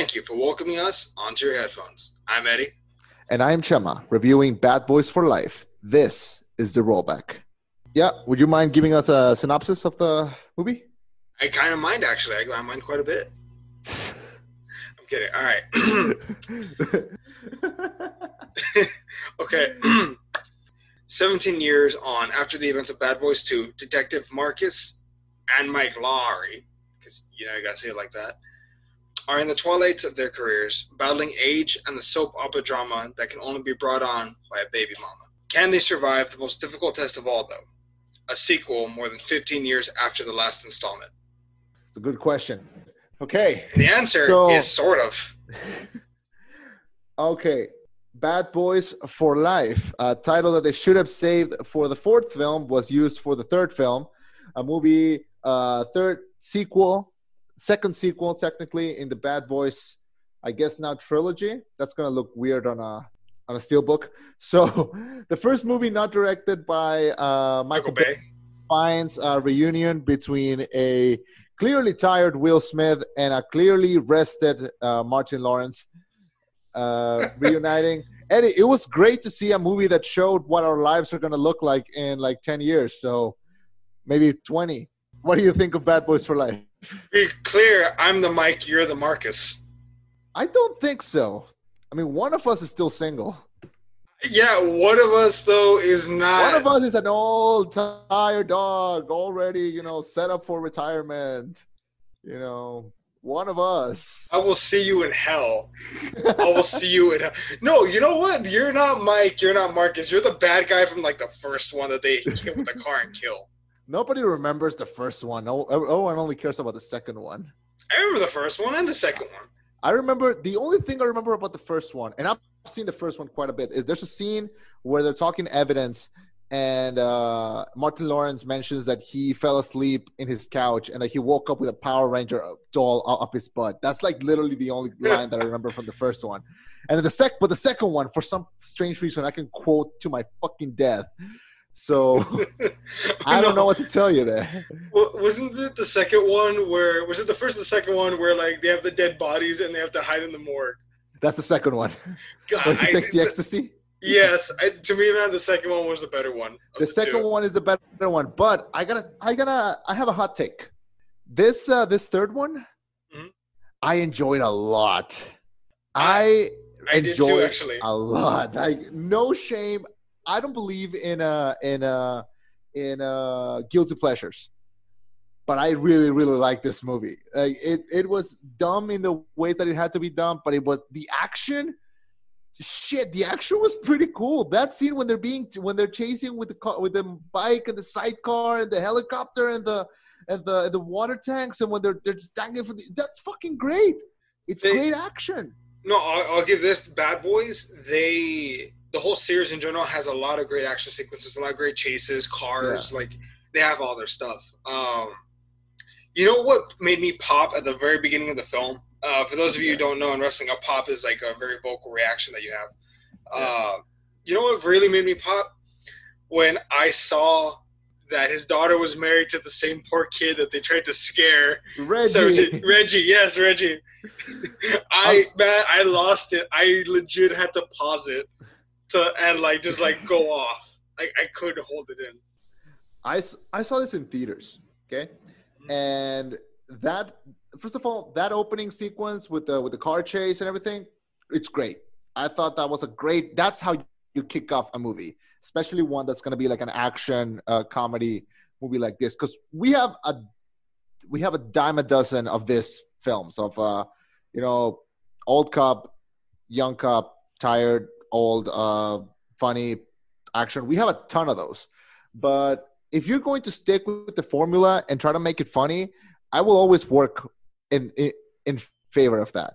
Thank you for welcoming us onto your headphones. I'm Eddie. And I'm Chema, reviewing Bad Boys for Life. This is the rollback. Yeah, would you mind giving us a synopsis of the movie? I kind of mind, actually. I mind quite a bit. I'm kidding. All right. Okay. 17 years on, after the events of Bad Boys 2, Detective Marcus and Mike Lowry, because, you gotta say it like that, are in the twilights of their careers, battling age and the soap opera drama that can only be brought on by a baby mama. Can they survive the most difficult test of all, though? A sequel more than 15 years after the last installment. It's a good question. Okay. And the answer is sort of. Okay. Bad Boys for Life, a title that they should have saved for the fourth film, was used for the third film. A movie, second sequel, technically, in the Bad Boys, I guess now trilogy. That's going to look weird on a steelbook. So the first movie not directed by Michael Bay finds a reunion between a clearly tired Will Smith and a clearly rested Martin Lawrence reuniting. Eddie, it was great to see a movie that showed what our lives are going to look like in like 10 years. So maybe 20. What do you think of Bad Boys for Life? Be clear, I'm the Mike, you're the Marcus. I don't think so. I mean, one of us is still single. Yeah, one of us, though, is not. One of us is an old, tired dog already, set up for retirement. One of us. I will see you in hell. I will see you in hell. No, you know what? You're not Mike. You're not Marcus. You're the bad guy from, like, the first one that they hit with the car and kill. Nobody remembers the first one. No one only cares about the second one. I remember the first one and the second one. I remember, the only thing I remember about the first one, and I've seen the first one quite a bit, is there's a scene where they're talking evidence, and Martin Lawrence mentions that he fell asleep in his couch and that he woke up with a Power Ranger doll up his butt. That's like literally the only line that I remember from the first one. And the second one, for some strange reason, I can quote to my fucking death. So I don't know what to tell you there. Wasn't it the second one where, was it the first or the second one where like they have the dead bodies and they have to hide in the morgue? That's the second one. God, when he takes the ecstasy? Yes. To me, man, the second one was the better one. The second one is the better one, but I have a hot take. This third one, I enjoyed a lot. I did too, actually. A lot. Like, no shame. I don't believe in guilty pleasures, but I really, really like this movie. It was dumb in the way that it had to be dumb, but it was the action. Shit, the action was pretty cool. That scene when they're chasing with the bike and the sidecar and the helicopter and the water tanks, and when they're just dangling that's fucking great. It's great action. No, I'll give this Bad Boys. The whole series in general has a lot of great action sequences, a lot of great chases, cars. Yeah. Like, they have all their stuff. You know what made me pop at the very beginning of the film? For those of you who don't know, in wrestling, a pop is like a very vocal reaction that you have. You know what really made me pop? When I saw that his daughter was married to the same poor kid that they tried to scare. Reggie, yes, Reggie. I lost it. I legit had to pause it. And just go off. I couldn't hold it in. I saw this in theaters, okay? And that, first of all, that opening sequence with the car chase and everything, it's great. I thought that was that's how you kick off a movie, especially one that's going to be like an action comedy movie like this, because we have a dime a dozen of this films of old cop, young cop, tired, old, funny action. We have a ton of those. But if you're going to stick with the formula and try to make it funny, I will always work in favor of that.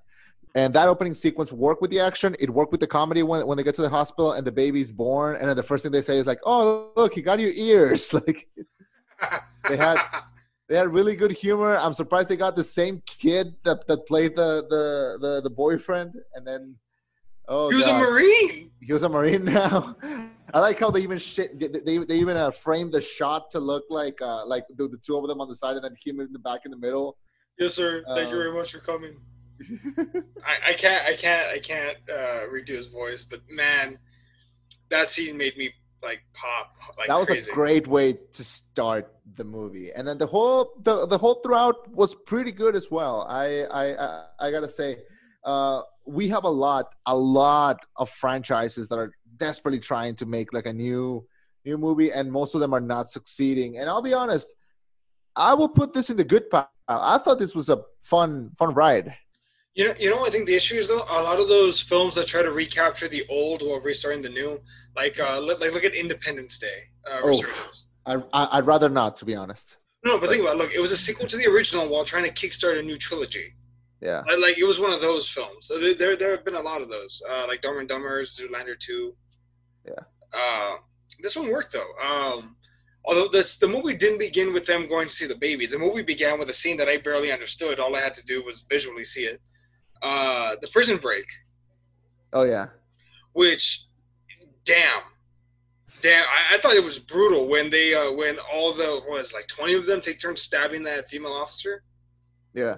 And that opening sequence worked with the action. It worked with the comedy when they get to the hospital and the baby's born. And then the first thing they say is like, "Oh, look, he got your ears." Like, they had really good humor. I'm surprised they got the same kid that played the boyfriend. And then, he was a Marine. He was a Marine now. I like how they even framed the shot to look like the two of them on the side and then him in the back in the middle. Yes, sir. Thank you very much for coming. I can't redo his voice, but man, that scene made me like pop like That was crazy. a great way to start the movie, and then the whole throughout was pretty good as well. I gotta say, we have a lot of franchises that are desperately trying to make like a new movie, and most of them are not succeeding. And I'll be honest, I will put this in the good pile. I thought this was a fun ride. You know, I think the issue is though a lot of those films that try to recapture the old while restarting the new, like look at Independence Day, Resurgence. I'd rather not, to be honest. No, but think about it. Look, it was a sequel to the original while trying to kickstart a new trilogy. Yeah. Like it was one of those films. There have been a lot of those, like Dumber and Dumber, Zoolander 2. Yeah. This one worked though. Although the movie didn't begin with them going to see the baby. The movie began with a scene that I barely understood. All I had to do was visually see it. The prison break. Oh yeah. Which, damn, I thought it was brutal when they when all the like 20 of them take turns stabbing that female officer. Yeah.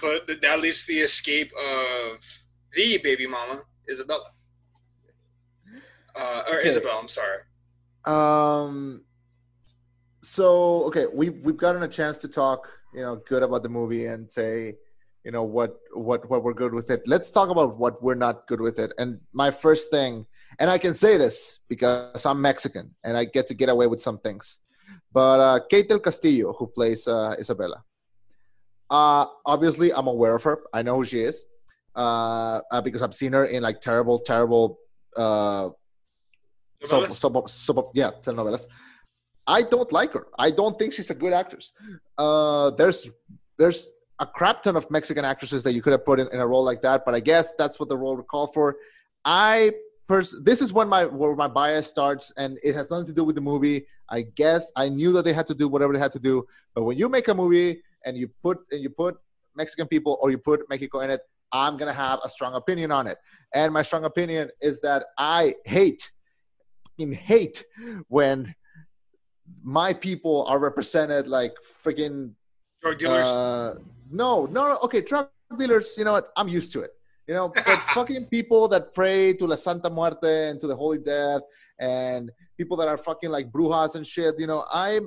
But at least the escape of the baby mama, Isabella. Or okay. Isabel, I'm sorry. So okay, we've gotten a chance to talk, good about the movie and say, what we're good with it. Let's talk about what we're not good with it. And my first thing, and I can say this because I'm Mexican and I get away with some things, but Kate del Castillo, who plays Isabella, obviously I'm aware of her. I know who she is, because I've seen her in like terrible telenovelas. I don't like her. I don't think she's a good actress. There's a crap ton of Mexican actresses that you could have put in a role like that, but I guess that's what the role would call for. This is where my bias starts, and it has nothing to do with the movie. I guess I knew that they had to do whatever they had to do, but when you make a movie and you put Mexican people or you put Mexico in it, I'm gonna have a strong opinion on it. And my strong opinion is that I hate when my people are represented like freaking drug dealers. No. Okay, drug dealers. You know what? I'm used to it. But fucking people that pray to La Santa Muerte and to the Holy Death, and people that are fucking like brujas and shit. I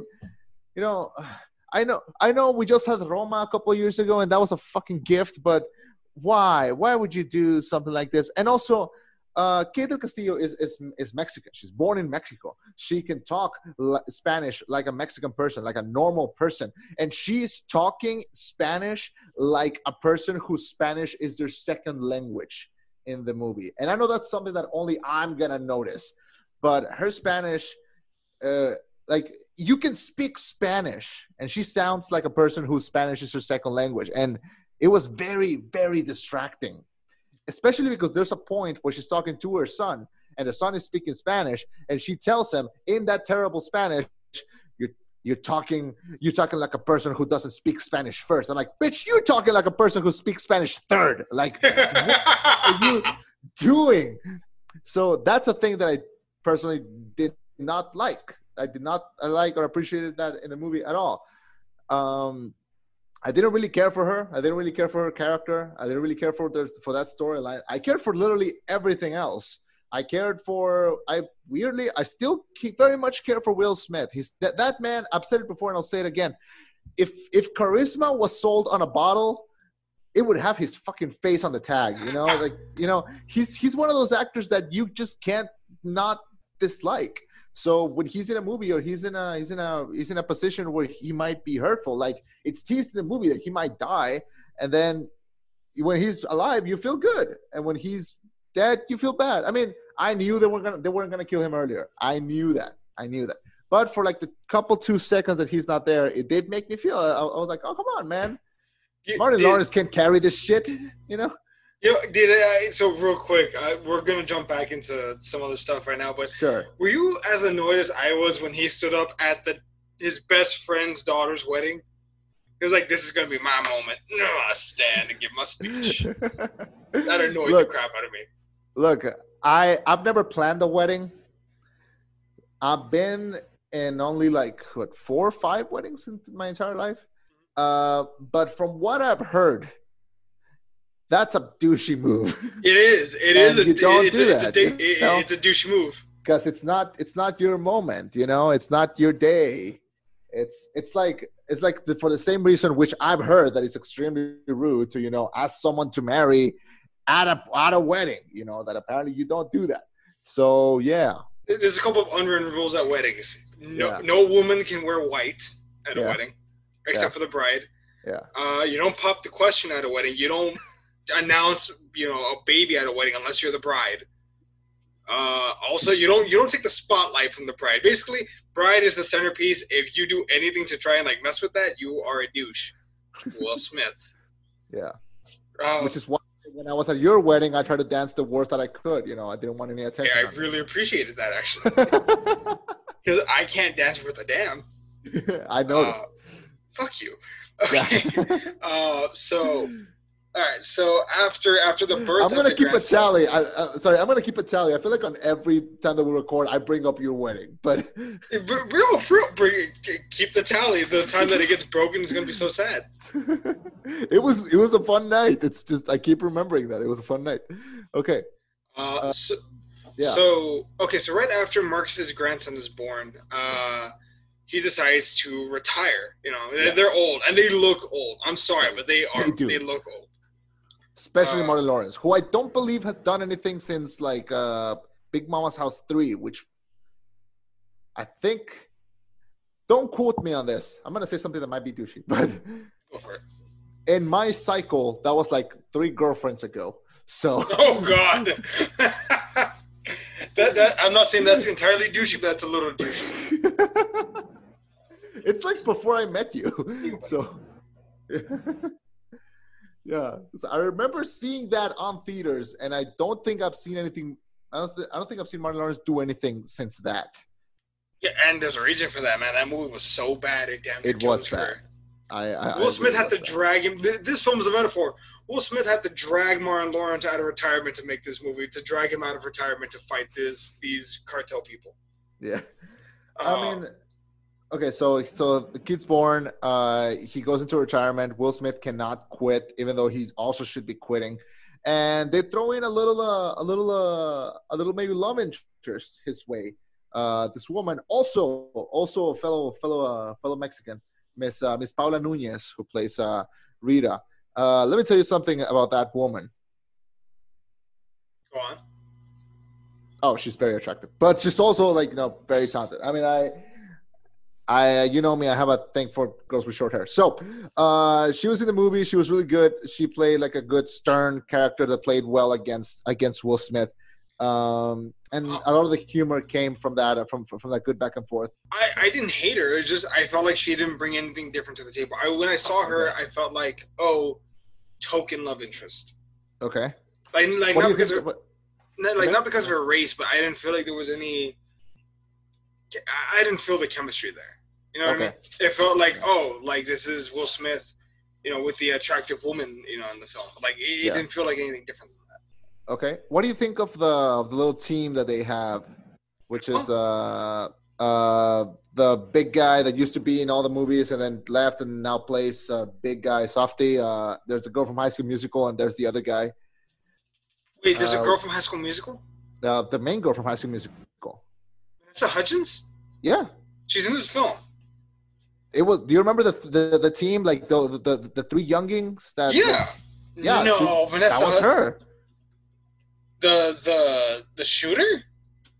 know we just had Roma a couple of years ago, and that was a fucking gift. But why? Why would you do something like this? And also, Kate del Castillo is Mexican. She's born in Mexico. She can talk Spanish like a Mexican person, like a normal person. And she's talking Spanish like a person whose Spanish is their second language in the movie. And I know that's something that only I'm going to notice. But her Spanish, like you can speak Spanish and she sounds like a person whose Spanish is her second language. And it was very, very distracting. Especially because there's a point where she's talking to her son, and the son is speaking Spanish, and she tells him in that terrible Spanish, "You're talking like a person who doesn't speak Spanish first." I'm like, "Bitch, you talking like a person who speaks Spanish third. Like, what are you doing?" So that's a thing that I personally did not like. I did not like or appreciate that in the movie at all. I didn't really care for her. I didn't really care for her character. I didn't really care for that storyline. I cared for literally everything else. I still very much care for Will Smith. That man, I've said it before and I'll say it again. If charisma was sold on a bottle, it would have his fucking face on the tag. He's one of those actors that you just can't not dislike. So when he's in a movie or he's in a position where he might be hurtful, like it's teased in the movie that he might die, and then when he's alive, you feel good, and when he's dead, you feel bad. I mean, I knew they weren't gonna kill him earlier. I knew that. But for like the couple 2 seconds that he's not there, it did make me feel. I was like, oh come on, man. Martin Lawrence can't carry this shit, So real quick, we're going to jump back into some other stuff right now, but sure. Were you as annoyed as I was when he stood up at his best friend's daughter's wedding? He was like, this is going to be my moment. No, I stand and give my speech. That annoyed the crap out of me. Look, I've never planned a wedding. I've been in only 4 or 5 weddings in my entire life. But from what I've heard, that's a douchey move. It is. It and is. You don't do that. It's a douchey move. Because it's not your moment. It's not your day. It's like for the same reason which I've heard that it's extremely rude to ask someone to marry at a wedding. That apparently you don't do that. So yeah. There's a couple of unwritten rules at weddings. No woman can wear white at a wedding, except for the bride. Yeah. You don't pop the question at a wedding. You don't announce, a baby at a wedding unless you're the bride. Also, you don't take the spotlight from the bride. Basically, bride is the centerpiece. If you do anything to try and mess with that, you are a douche. Will Smith. Yeah. Which is why when I was at your wedding, I tried to dance the worst that I could. I didn't want any attention. Yeah, I really appreciated that, actually. Because I can't dance worth a damn. I noticed. Fuck you. Okay. All right. So after the birth, I'm gonna keep a tally. I'm gonna keep a tally. I feel like on every time that we record, I bring up your wedding, but keep the tally. The time that it gets broken is gonna be so sad. It was a fun night. It's just I keep remembering that it was a fun night. Okay. So right after Marcus's grandson is born, he decides to retire. They're old and they look old. I'm sorry, but they look old. Especially Martin Lawrence, who I don't believe has done anything since Big Mama's House 3, which I think, don't quote me on this. I'm going to say something that might be douchey, but go for it. In my cycle, that was 3 girlfriends ago. So. Oh God. that I'm not saying that's entirely douchey, but that's a little douchey. It's before I met you. So. Yeah, so I remember seeing that on theaters, and I don't think I've seen anything. I don't think I've seen Martin Lawrence do anything since that. Yeah, and there's a reason for that, man. That movie was so bad it was bad. Will Smith had to drag him. This film is a metaphor. Will Smith had to drag Martin Lawrence out of retirement to make this movie, to drag him out of retirement to fight these cartel people. Yeah, I mean. Okay, so the kid's born. He goes into retirement. Will Smith cannot quit, even though he also should be quitting. And they throw in a little maybe love interest his way. This woman, also a fellow Mexican, Miss Paula Nunez, who plays Rita. Let me tell you something about that woman. Go on. Oh, she's very attractive, but she's also very talented. I mean, I you know me, I have a thing for girls with short hair. So she was in the movie. She was really good. She played a good stern character that played well against Will Smith. And a lot of the humor came from that, from that good back and forth. I didn't hate her. It's just I felt like she didn't bring anything different to the table. When I saw her, I felt like, token love interest. Okay. Not because of her race, but I didn't feel like there was any. I didn't feel the chemistry there. You know what I mean? It felt like this is Will Smith, with the attractive woman, in the film. It didn't feel like anything different than that. Okay. What do you think of the little team that they have, which is the big guy that used to be in all the movies and then left and now plays big guy Softy. There's the girl from High School Musical and there's the other guy. Wait, there's a girl from High School Musical? The main girl from High School Musical. Vanessa Hudgens? Yeah. She's in this film. It was. Do you remember the team, the 3 youngings? Yeah. No, Vanessa. That was her. The shooter?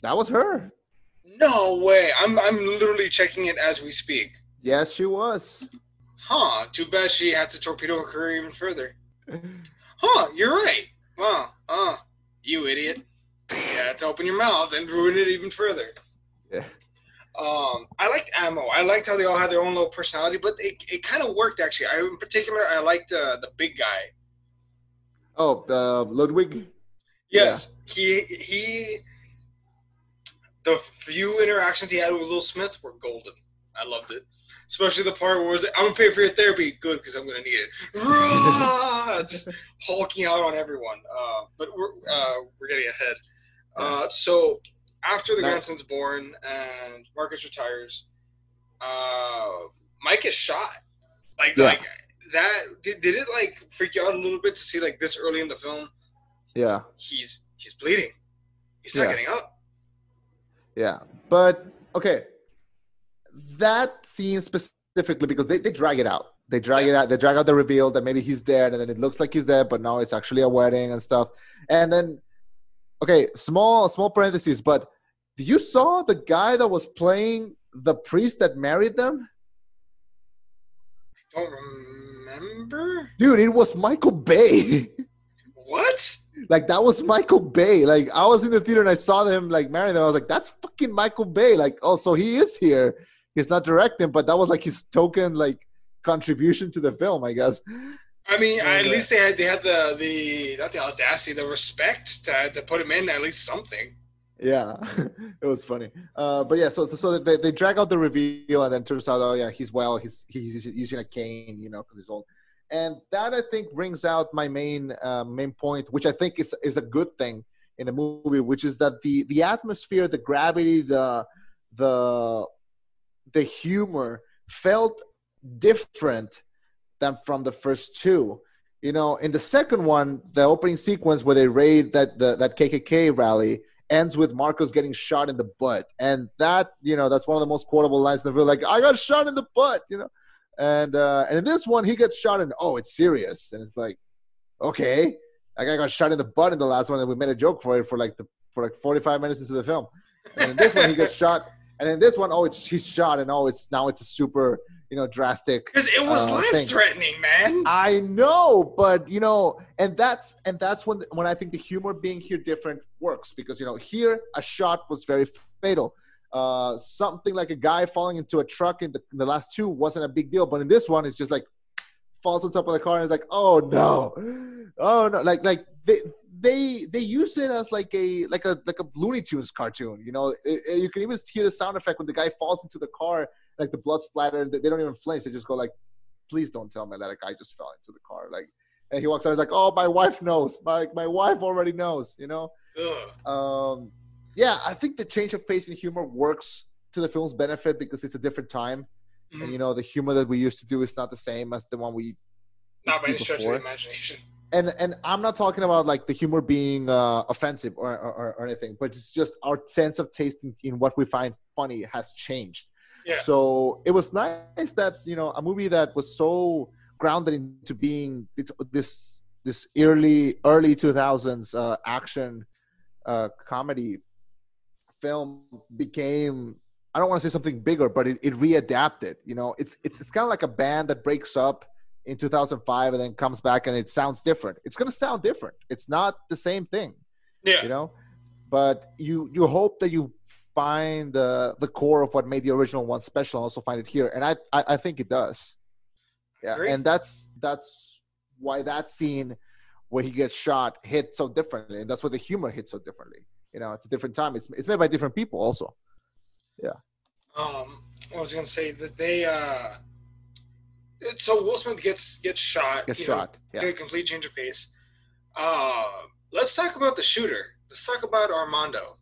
That was her. No way. I'm literally checking it as we speak. Yes, she was. Huh. Too bad she had to torpedo her career even further. Huh. You're right. Wow. You idiot. You had to open your mouth and ruin it even further. Yeah. I liked Ammo. I liked how they all had their own little personality, but it kind of worked actually. In particular, I liked the big guy. Oh, the Ludwig. Yes, yeah. He. The few interactions he had with Will Smith were golden. I loved it, especially the part where it was like, "I'm gonna pay for your therapy." Good, because I'm gonna need it. Just hulking out on everyone. But we're getting ahead. So. After the grandson's born and Marcus retires, Mike is shot. Like that. Did it like freak you out a little bit to see like this early in the film? Yeah. He's bleeding. He's not getting up. Yeah, but okay, that scene specifically because they drag it out. They drag it out. They drag out the reveal that maybe he's dead, and then it looks like he's dead, but no, it's actually a wedding and stuff. And then, okay, small parentheses, but you saw the guy that was playing the priest that married them? I don't remember. Dude, it was Michael Bay. What? Like, that was Michael Bay. Like, I was in the theater and I saw him, like, marry them. I was like, that's fucking Michael Bay. Like, oh, so he is here. He's not directing, but that was, like, his token, like, contribution to the film, I guess. I mean, at least they had the not the audacity, the respect to put him in at least something. Yeah, it was funny. But yeah, so they drag out the reveal, and then turns out, oh yeah, he's well. He's using a cane, you know, because he's old. And that, I think, brings out my main point, which I think is a good thing in the movie, which is that the atmosphere, the gravity, the humor felt different than from the first two. You know, in the second one, the opening sequence where they raid that KKK rally ends with Marcos getting shot in the butt, and that, you know, that's one of the most quotable lines in the film. Like, I got shot in the butt, you know. And in this one, he gets shot and, oh, it's serious. And it's like, okay. Like, I got shot in the butt in the last one, and we made a joke for it for 45 minutes into the film. And in this one, he gets shot. And in this one, oh, he's shot, and oh, it's a super, you know, drastic. Because it was life-threatening, man. I know, but, you know, and that's when I think the humor being here different works, because, you know, here a shot was very fatal. Something like a guy falling into a truck in the last two wasn't a big deal, but in this one, it's just like falls on top of the car and it's like, oh no, like they use it as like a Looney Tunes cartoon, you know. You can even hear the sound effect when the guy falls into the car, like the blood splatter, and they don't even flinch. They just go like, please don't tell me that a guy just fell into the car, like. And he walks out, he's like, oh, my wife knows, my wife already knows, you know. Yeah, I think the change of pace and humor works to the film's benefit because it's a different time. Mm-hmm. And, you know, the humor that we used to do is not the same as the one we not by any stretch of the imagination. And I'm not talking about, like, the humor being offensive or anything, but it's just our sense of taste in what we find funny has changed. Yeah. So it was nice that, you know, a movie that was so grounded into being this early 2000s action comedy film became, I don't want to say something bigger, but it readapted. You know, it's kind of like a band that breaks up in 2005 and then comes back and it sounds different. It's going to sound different. It's not the same thing. Yeah. You know, but you hope that you find the core of what made the original one special and also find it here. And I think it does. Yeah. Great. And that's why that scene where he gets shot hit so differently. And that's why the humor hit so differently. You know, it's a different time. It's made by different people also. Yeah. I was gonna say that they so Will Smith gets shot. Yeah. A complete change of pace. Let's talk about the shooter. Let's talk about Armando.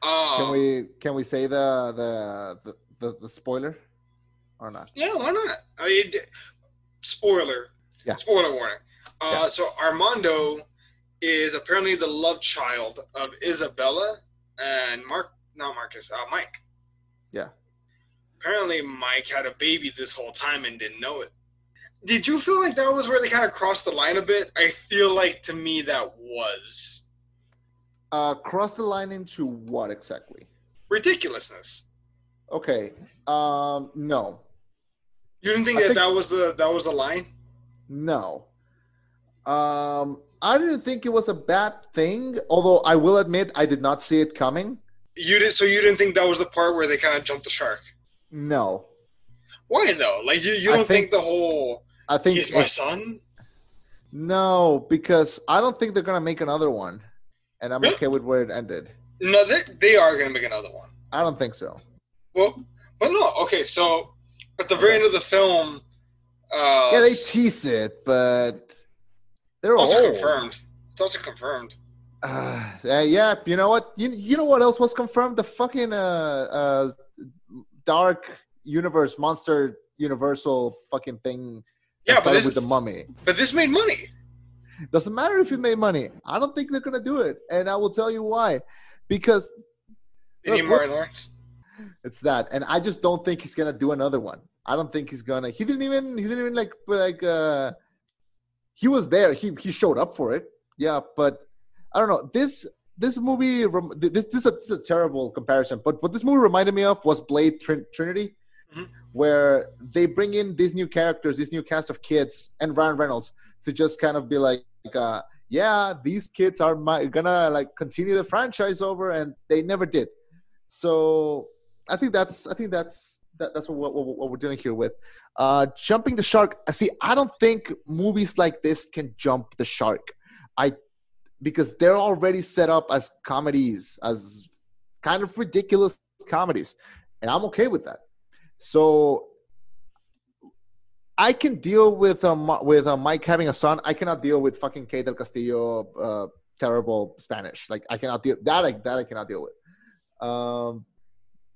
Can we say the spoiler or not? Yeah, why not? I mean, spoiler. Yeah. Spoiler warning. So Armando is apparently the love child of Isabella and Mike. Yeah. Apparently Mike had a baby this whole time and didn't know it. Did you feel like that was where they kind of crossed the line a bit? I feel like to me that was. Cross the line into what exactly? Ridiculousness. Okay. No. You didn't think that was the line? No. I didn't think it was a bad thing, although I will admit I did not see it coming. You didn't think that was the part where they kind of jumped the shark? No. Why though? Like you don't think the whole he's my son? No, because I don't think they're gonna make another one. And I'm okay with where it ended. No, they are gonna make another one. I don't think so. Well, but no, okay, so at the very end of the film yeah, they tease it, but they're also confirmed. It's also confirmed. Yeah, you know what? You know what else was confirmed? The fucking dark universe monster, universal fucking thing that Yeah, but started with the Mummy. But this made money. Doesn't matter if it made money. I don't think they're gonna do it, and I will tell you why. Because They need Martin Lawrence. it's that, and I just don't think he's gonna do another one. I don't think he's gonna. He didn't even like he was there. He showed up for it. Yeah, but I don't know. This movie, this is a terrible comparison. But what this movie reminded me of was Blade Trinity, where they bring in these new characters, this new cast of kids, and Ryan Reynolds to just kind of be like, yeah, these kids are gonna like continue the franchise over, and they never did. So I think that's what we're doing here with jumping the shark. See, I don't think movies like this can jump the shark. Because they're already set up as comedies, as kind of ridiculous comedies, and I'm okay with that. So I can deal with Mike having a son. I cannot deal with fucking Kate del Castillo terrible Spanish. Like I cannot deal that. I cannot deal with.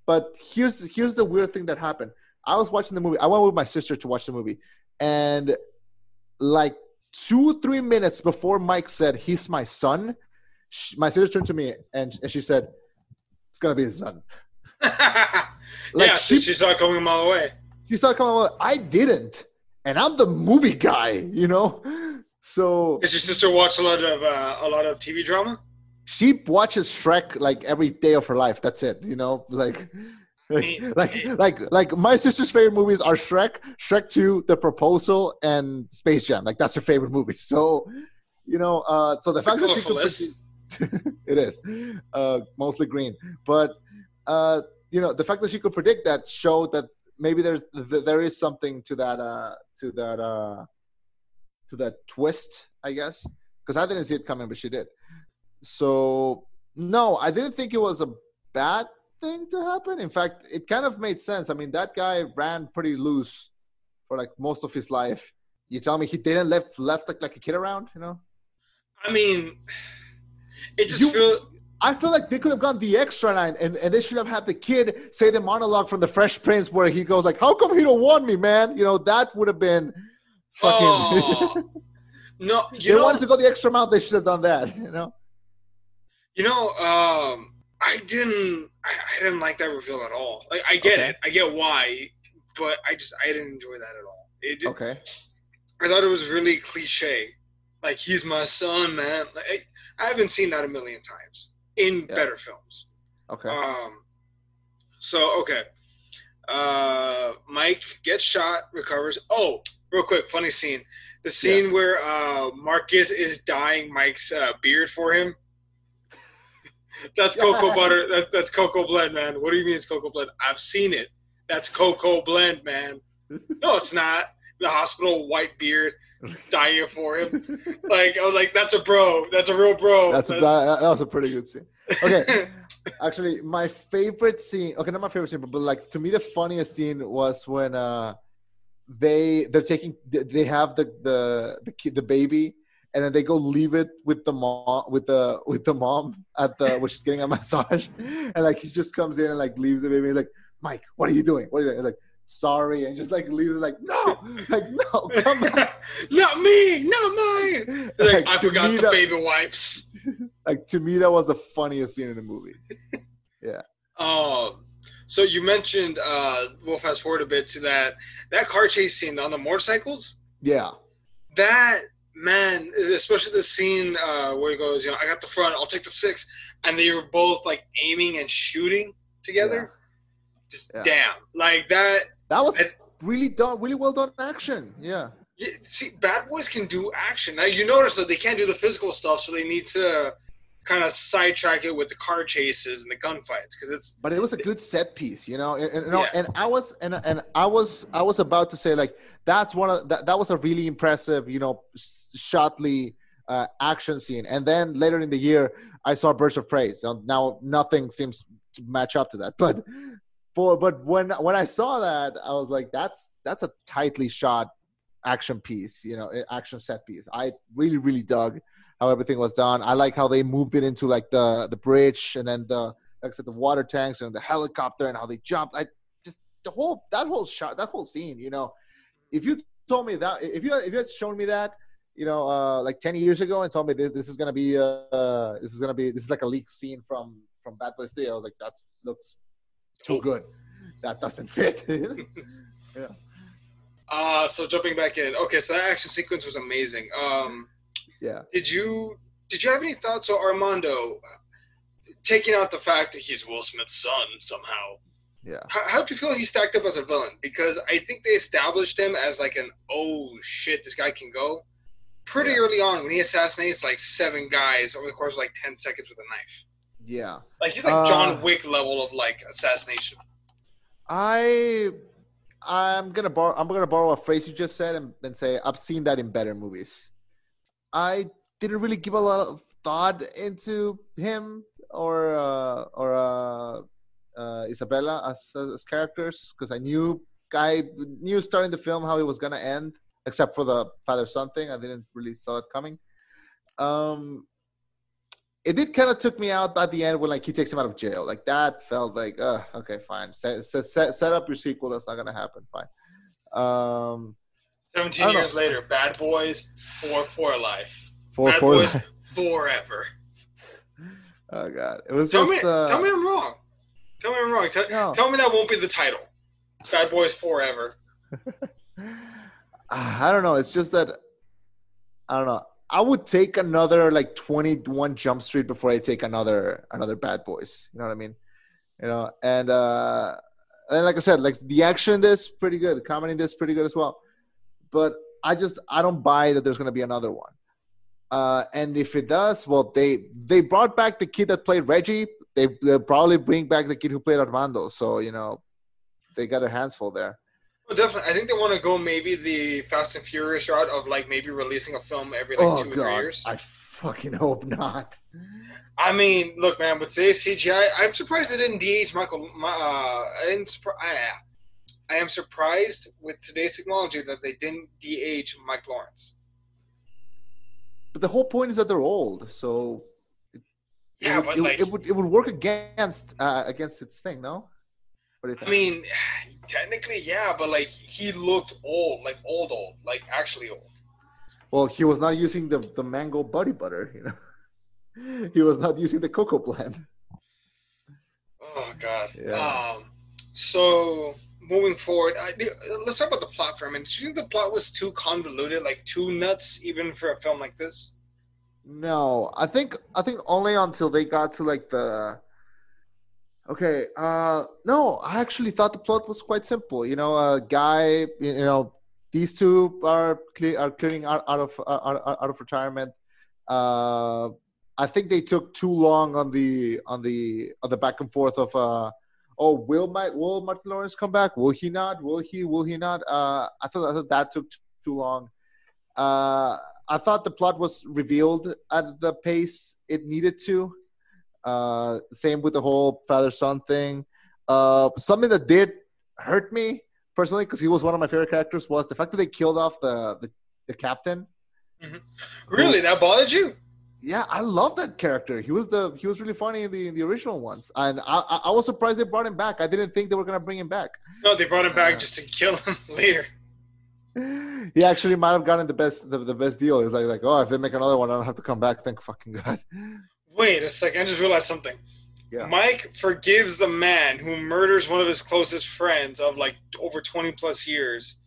But here's the weird thing that happened. I was watching the movie. I went with my sister to watch the movie, and like 2-3 minutes before Mike said he's my son, my sister turned to me and she said, "It's gonna be his son." Like yeah, she saw it coming a mile away. She saw it coming a mile away. I didn't, and I'm the movie guy, you know. So does your sister watch a lot of TV drama? She watches Shrek like every day of her life. That's it, you know. Like my sister's favorite movies are Shrek, Shrek 2, The Proposal, and Space Jam. Like that's her favorite movie. So, you know, so the fact that she could it is mostly green, but you know, the fact that she could predict that showed that maybe there is something to that twist, I guess, because I didn't see it coming, but she did. So no, I didn't think it was a bad thing to happen. In fact, it kind of made sense. I mean, that guy ran pretty loose for like most of his life. You tell me he didn't left like a kid around, you know? I mean, it just I feel like they could have gone the extra line and they should have had the kid say the monologue from the Fresh Prince where he goes like, "How come he don't want me, man?" You know, that would have been fucking No, they wanted to go the extra mile, they should have done that, you know? You know, I didn't like that reveal at all. Like, I get it. I get why, but I didn't enjoy that at all. Okay. I thought it was really cliche. Like, he's my son, man. Like, I haven't seen that a million times in better films. Okay. Okay. Mike gets shot, recovers. Oh, real quick, funny scene. The scene where Marcus is dyeing Mike's beard for him. That's cocoa butter. That's cocoa blend, man. What do you mean it's cocoa blend? I've seen it. That's cocoa blend, man. No, it's not. The hospital white beard dyeing it for him. Like, I was like, that's a bro. That's a real bro. That was a pretty good scene. Okay. Actually, my favorite scene. Okay, not my favorite scene, but like to me, the funniest scene was when they have the baby. And then they go leave it with the mom at where she's getting a massage, and like he just comes in and like leaves the baby. Like, "Mike, what are you doing? What are you doing?" And like, "Sorry," and just like leaves it. Like, no, come back. Not me, not mine. Like, I forgot the baby wipes. Like, to me, that was the funniest scene in the movie. Yeah. So you mentioned we'll fast forward a bit to that car chase scene on the motorcycles. Yeah. That. Man, especially the scene where he goes, you know, "I got the front, I'll take the 6," and they were both like aiming and shooting together. Yeah. Just damn, like that. That was really well done action. Yeah. See, Bad Boys can do action. Now you notice that they can't do the physical stuff, so they need to kind of sidetrack it with the car chases and the gunfights because it's. But it was a good set piece, you know. And I was about to say like that was a really impressive, you know, shotly action scene. And then later in the year, I saw Birds of Prey. So now nothing seems to match up to that. But when I saw that, I was like, that's a tightly shot action piece, you know, action set piece. I really, really dug how everything was done. I like how they moved it into like the bridge and then the water tanks and the helicopter and how they jumped. that whole shot, that whole scene, if you told me that, if you had shown me that, like 10 years ago and told me this is gonna be this is like a leaked scene from Bad Boys 3, I was like, that looks too good. That doesn't fit. Yeah. So jumping back in. Okay, so that action sequence was amazing. Yeah. Did you have any thoughts on Armando taking out the fact that he's Will Smith's son somehow? Yeah. How'd you feel he stacked up as a villain? Because I think they established him as like an, oh shit, this guy can go pretty early on when he assassinates like 7 guys over the course of like 10 seconds with a knife. Yeah. Like he's like John Wick level of like assassination. I'm gonna borrow a phrase you just said and say I've seen that in better movies. I didn't really give a lot of thought into him or Isabella as characters, because I knew starting the film how it was gonna end, except for the father-son thing. I didn't really saw it coming. It did kind of took me out at the end when like he takes him out of jail. Like that felt like, okay, fine. Set up your sequel. That's not gonna happen. Fine. 17 years later, Bad Boys for life. Bad Boys forever. Oh God, it was tell just. Tell me I'm wrong. Tell me I'm wrong. Tell me that won't be the title. Bad Boys forever. I don't know. It's just that I don't know. I would take another like 21 Jump Street before I take another Bad Boys. You know what I mean? And like I said, like the action in this pretty good. The comedy in this pretty good as well. But I don't buy that there's gonna be another one. And if it does, well, they brought back the kid that played Reggie. They'll probably bring back the kid who played Armando. So they got their hands full there. Well, definitely. I think they want to go maybe the Fast and Furious route of like maybe releasing a film every like 2 or 3 years. I fucking hope not. I mean, look, man, with today's CGI, I'm surprised they didn't de-age Michael. I am surprised with today's technology that they didn't de-age Mike Lawrence. But the whole point is that they're old, so it would work against its thing, no? What do you think? I mean, technically, yeah, but like he looked old, like old, like actually old. Well, he was not using the mango buddy butter, He was not using the cocoa blend. Oh God. Yeah. So moving forward, let's talk about the plot for a minute. Do you think the plot was too convoluted, like too nuts, even for a film like this? No, I think only until they got to like the. Okay. No, I actually thought the plot was quite simple. A guy. These two are clearing out of retirement. I think they took too long on the back and forth of. Will Martin Lawrence come back? Will he not? Will he not? I thought that took too long. I thought the plot was revealed at the pace it needed to. Same with the whole father-son thing. Something that did hurt me personally, because he was one of my favorite characters, was the fact that they killed off the captain. Mm-hmm. Really, that bothered you? Yeah, I love that character. He was really funny in the original ones, and I was surprised they brought him back. I didn't think they were gonna bring him back. No, they brought him back just to kill him later. He actually might have gotten the best deal. It's like, oh, if they make another one, I don't have to come back. Thank fucking God. Wait a second, I just realized something. Yeah. Mike forgives the man who murders one of his closest friends of like over 20 plus years,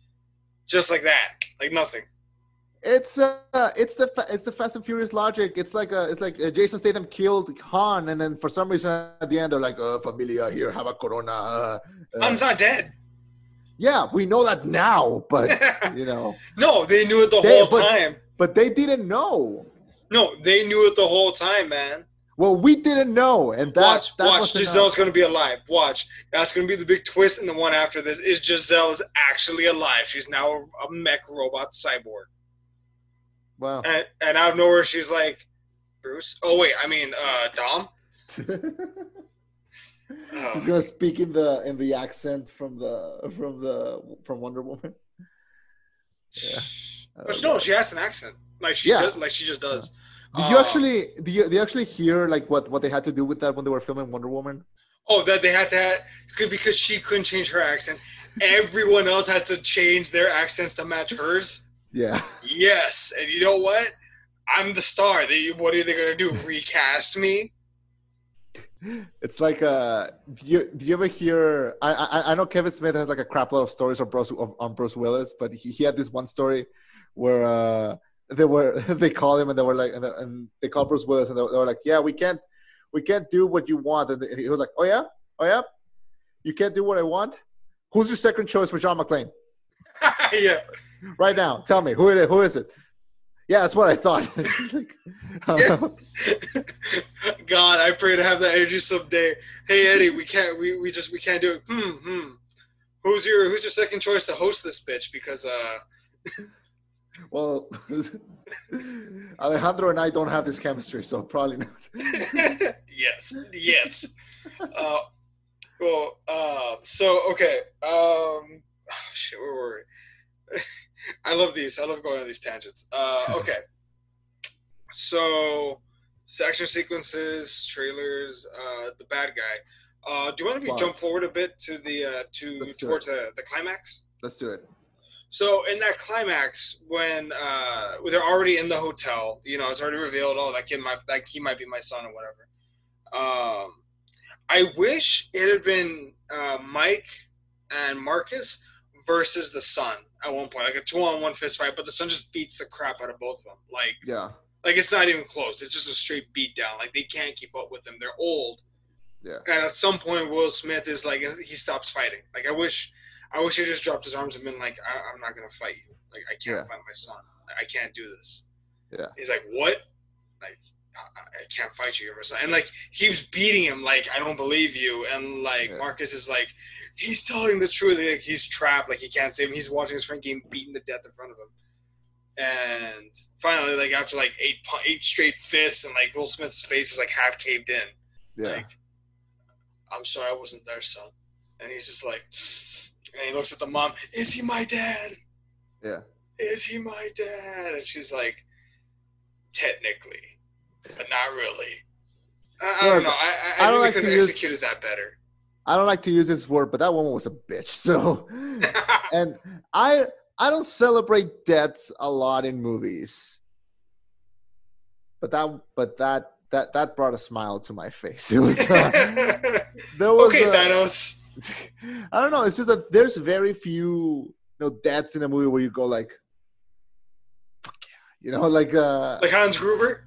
just like that, like nothing. It's the Fast and Furious logic. It's like Jason Statham killed Han, and then for some reason at the end they're like, "Familia, here, have a Corona." Han's not dead. Yeah, we know that now, but No, they knew it the whole time. But they didn't know. No, they knew it the whole time, man. Well, we didn't know, and watch. Giselle's going to be alive. Watch. That's going to be the big twist in the one after this. Is Giselle is actually alive? She's now a mech robot cyborg. Wow. And out of nowhere, she's like, Bruce. Oh wait, I mean Dom. She's gonna speak in the accent from Wonder Woman. Yeah. No, she has an accent. Like she just does. Do you actually hear like what they had to do with that when they were filming Wonder Woman? Oh, that they had to because she couldn't change her accent. Everyone else had to change their accents to match hers. Yeah. Yes, and you know what? I'm the star. What are they gonna do? Recast me? It's like do you ever hear? I know Kevin Smith has like a crap load of stories on Bruce Willis, but he had this one story where they call him and they were like and they call Bruce Willis and they were like, yeah, we can't do what you want, and he was like, oh yeah, you can't do what I want. Who's your second choice for John McClane? Yeah, right now, tell me who is it? Yeah, that's what I thought. Yeah. God, I pray to have that energy someday. Hey Eddie, we can't do it. Who's your second choice to host this bitch? Because well, Alejandro and I don't have this chemistry, so probably not. yes. So okay. Shit, where were we? I love these. I love going on these tangents. Okay. So, action sequences, trailers, the bad guy. Do you want to jump forward a bit to towards the climax? Let's do it. So in that climax, when they're already in the hotel, it's already revealed, he might be my son or whatever. I wish it had been Mike and Marcus versus the son at one point, like a 2-on-1 fist fight, but the son just beats the crap out of both of them. Like it's not even close. It's just a straight beat down. Like they can't keep up with them. They're old. Yeah. And at some point, Will Smith is like, he stops fighting. Like I wish he just dropped his arms and been like, I'm not gonna fight you. Like I can't fight my son. I can't do this. Yeah. He's like, what? Like I can't fight you, you're my son. And like he was beating him like, I don't believe you. And like Marcus is like, he's telling the truth. Like he's trapped. Like he can't save him. He's watching his friend getting beaten to death in front of him. And finally, like after like eight straight fists, and like Will Smith's face is like half caved in. Yeah. Like, I'm sorry I wasn't there, son. And he's just like, and he looks at the mom. Is he my dad? Yeah. Is he my dad? And she's like, technically, but not really. I don't know. I really could have executed that better. I don't like to use this word, but that woman was a bitch. So, and I don't celebrate deaths a lot in movies, but that brought a smile to my face. It was there was Thanos. I don't know. It's just that there's very few deaths in a movie where you go like, fuck yeah, like Hans Gruber.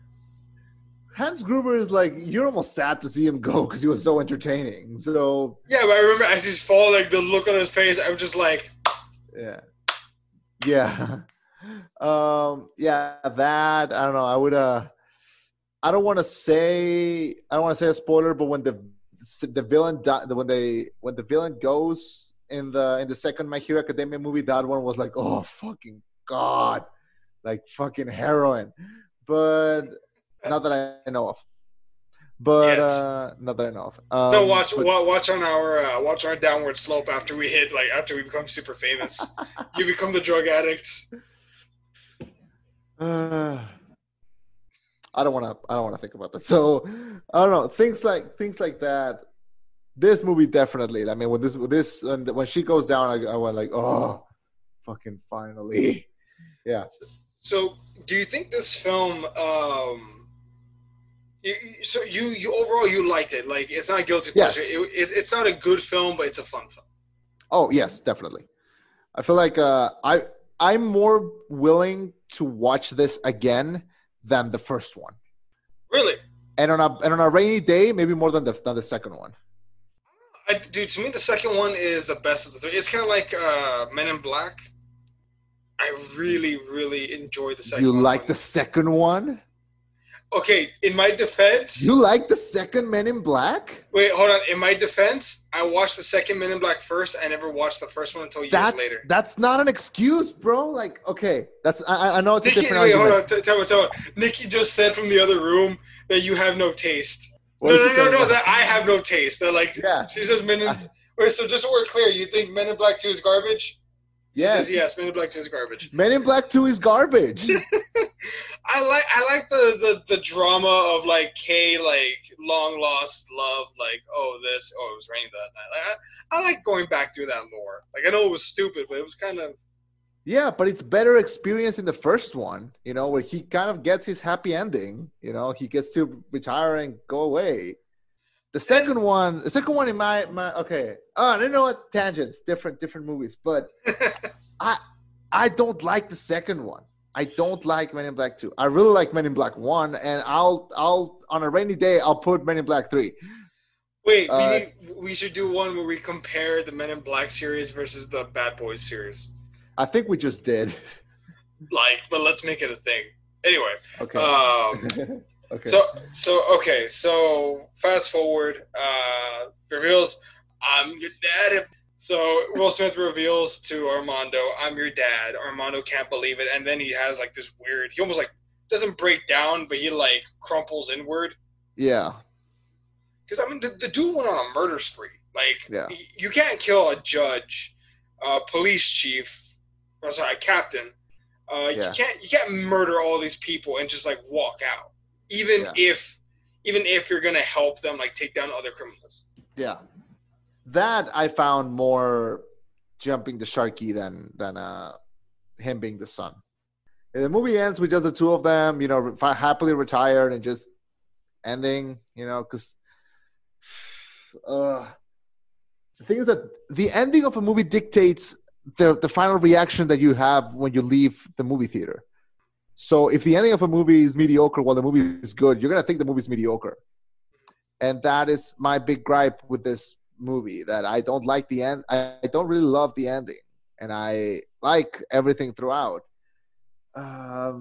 Hans Gruber is like, you're almost sad to see him go because he was so entertaining. So yeah, but I remember as he's falling, like the look on his face, I was just like, yeah. That I don't know. I would I don't want to say a spoiler, but when the villain when the villain goes in the second My Hero Academia movie, that one was like, oh fucking god, like fucking heroin. But not that I know of. Not that I know of. No, watch on our downward slope after we become super famous. You become the drug addict. I don't want to think about that. So I don't know, things like that. This movie definitely. I mean, when she goes down, I went like, oh, fucking finally, yeah. So, do you think this film? You overall you liked it? Like it's not a guilty pleasure. Yes. It's not a good film, but it's a fun film. Oh yes, definitely. I feel like I'm more willing to watch this again than the first one. Really? And on a rainy day, maybe more than the second one. Dude, to me, the second one is the best of the three. It's kind of like Men in Black. I really, really enjoyed the second one. You like the second one? Okay, in my defense... You like the second Men in Black? Wait, hold on. In my defense, I watched the second Men in Black first. I never watched the first one until years later. That's not an excuse, bro. Like, okay. I know it's Nikki, a different argument. Hold on. Tell me. Nikki just said from the other room that you have no taste. No, that I have no taste. That like, yeah. She says Men in... Wait, so just so we're clear, you think Men in Black 2 is garbage? He says yes. Men in Black 2 is garbage. Men in Black 2 is garbage. I like the drama of like Kay, like long lost love, like it was raining that night. Like, I like going back through that lore. Like I know it was stupid, but it was kind of. Yeah, but it's better experience in the first one, you know, where he kind of gets his happy ending. You know, he gets to retire and go away. The second one in my okay. Oh, I don't know what tangents, different movies, but I don't like the second one. I don't like Men in Black 2. I really like Men in Black 1, and I'll on a rainy day I'll put Men in Black 3. Wait, we should do one where we compare the Men in Black series versus the Bad Boys series. I think we just did. But let's make it a thing. Anyway. Okay. Okay. So fast forward. Reveals, I'm your dad. So Will Smith reveals to Armando, I'm your dad. Armando can't believe it. And then he has like this weird, he almost like doesn't break down, but he like crumples inward. Yeah. Because I mean, the dude went on a murder spree. Like, yeah. You can't kill a judge, police chief, captain. You can't murder all these people and just like walk out. Even if you're gonna help them like take down other criminals. Yeah. That I found more jumping the sharky than him being the son. And the movie ends with just the two of them, you know, happily retired and just ending, you know, because the thing is that the ending of a movie dictates the final reaction that you have when you leave the movie theater. So if the ending of a movie is mediocre while the movie is good, you're going to think the movie is mediocre. And that is my big gripe with this movie, that I don't like the end. I don't really love the ending, and I like everything throughout. What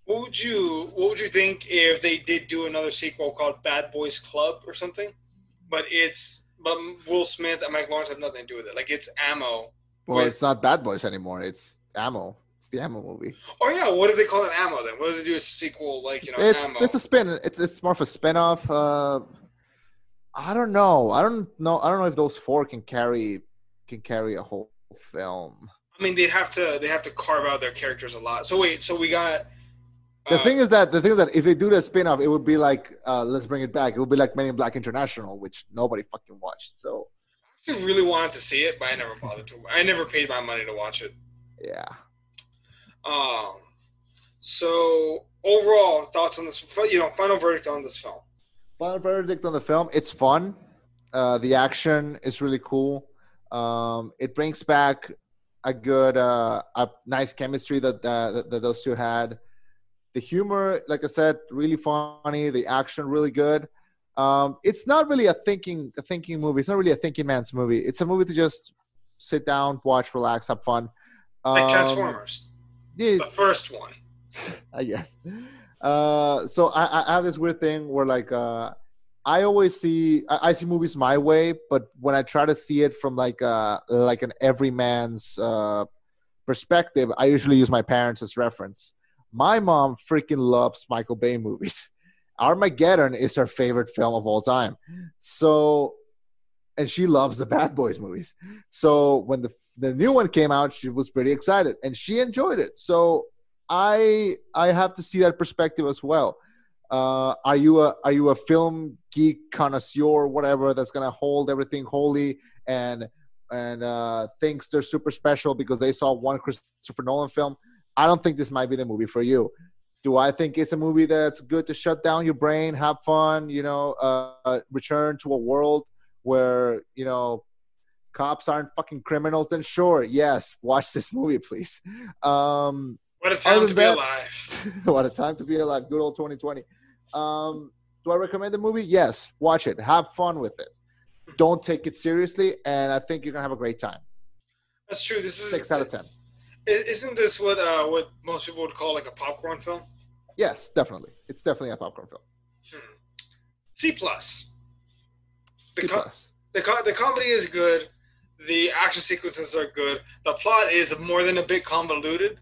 would you think if they did do another sequel called Bad Boys Club or something? But Will Smith and Mike Lawrence have nothing to do with it. Like it's Ammo. Well, it's not Bad Boys anymore. It's Ammo. It's the Ammo movie. Oh yeah, what if they call it Ammo then? What if they do a sequel like Ammo? It's a spin. It's more of a spinoff. I don't know. I don't know if those four can carry a whole film. I mean, they have to carve out their characters a lot. So wait, so we got. The thing is that if they do the spin-off, it would be like let's bring it back. It would be like Men in Black International, which nobody fucking watched. So I really wanted to see it, but I never bothered to. I never paid my money to watch it. Yeah. So overall thoughts on this? Final verdict on this film. Final verdict on the film. It's fun. The action is really cool. It brings back a nice chemistry that those two had. The humor, like I said, really funny. The action, really good. It's not really a thinking movie. It's not really a thinking man's movie. It's a movie to just sit down, watch, relax, have fun. Like Transformers. Yeah, the first one. I guess. So I have this weird thing where like I always see movies my way, but when I try to see it from like an everyman's perspective, I usually use my parents as reference. My mom freaking loves Michael Bay movies. Armageddon is her favorite film of all time. So, and she loves the Bad Boys movies. So when the new one came out, she was pretty excited and she enjoyed it. So I have to see that perspective as well. Are you a film geek connoisseur, whatever, that's gonna hold everything holy and thinks they're super special because they saw one Christopher Nolan film? I don't think this might be the movie for you. Do I think it's a movie that's good to shut down your brain, have fun, return to a world where, cops aren't fucking criminals? Then sure, yes, watch this movie, please. What a time to be alive. What a time to be alive. Good old 2020. Do I recommend the movie? Yes, watch it. Have fun with it. Don't take it seriously, and I think you're going to have a great time. That's true. This is 6 out of 10. Isn't this what most people would call like a popcorn film? Yes, definitely. It's definitely a popcorn film. C+. The C+. comedy is good. The action sequences are good. The plot is more than a bit convoluted,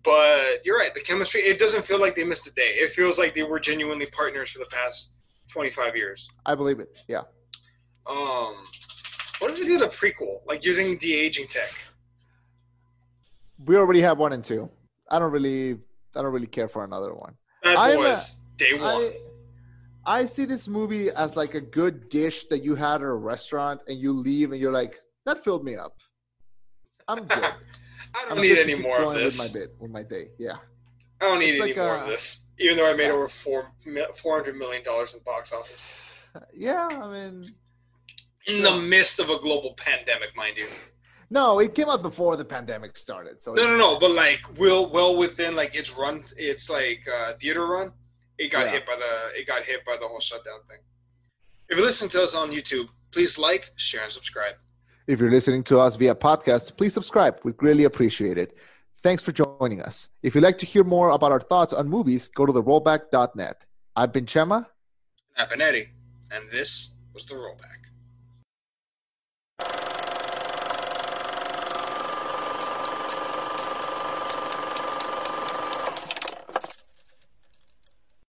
but you're right. The chemistry, it doesn't feel like they missed a day. It feels like they were genuinely partners for the past 25 years. I believe it. Yeah. What if they did a prequel, like using de-aging tech? We already have 1 and 2. I don't really care for another one. Bad Boys, day one. I see this movie as like a good dish that you had at a restaurant and you leave and you're like, that filled me up. I'm good. I don't need any more of this. With my day, yeah. I don't need any more of this, even though I made over $400 million in the box office. Yeah, I mean... In the midst of a global pandemic, mind you. No, it came out before the pandemic started. So No, but like well within like its run, it's like theater run. It got hit by the whole shutdown thing. If you listen to us on YouTube, please like, share, and subscribe. If you're listening to us via podcast, please subscribe. We'd greatly appreciate it. Thanks for joining us. If you'd like to hear more about our thoughts on movies, go to therollback.net. I've been Chema. I've been Eddie. And this was The Rollback.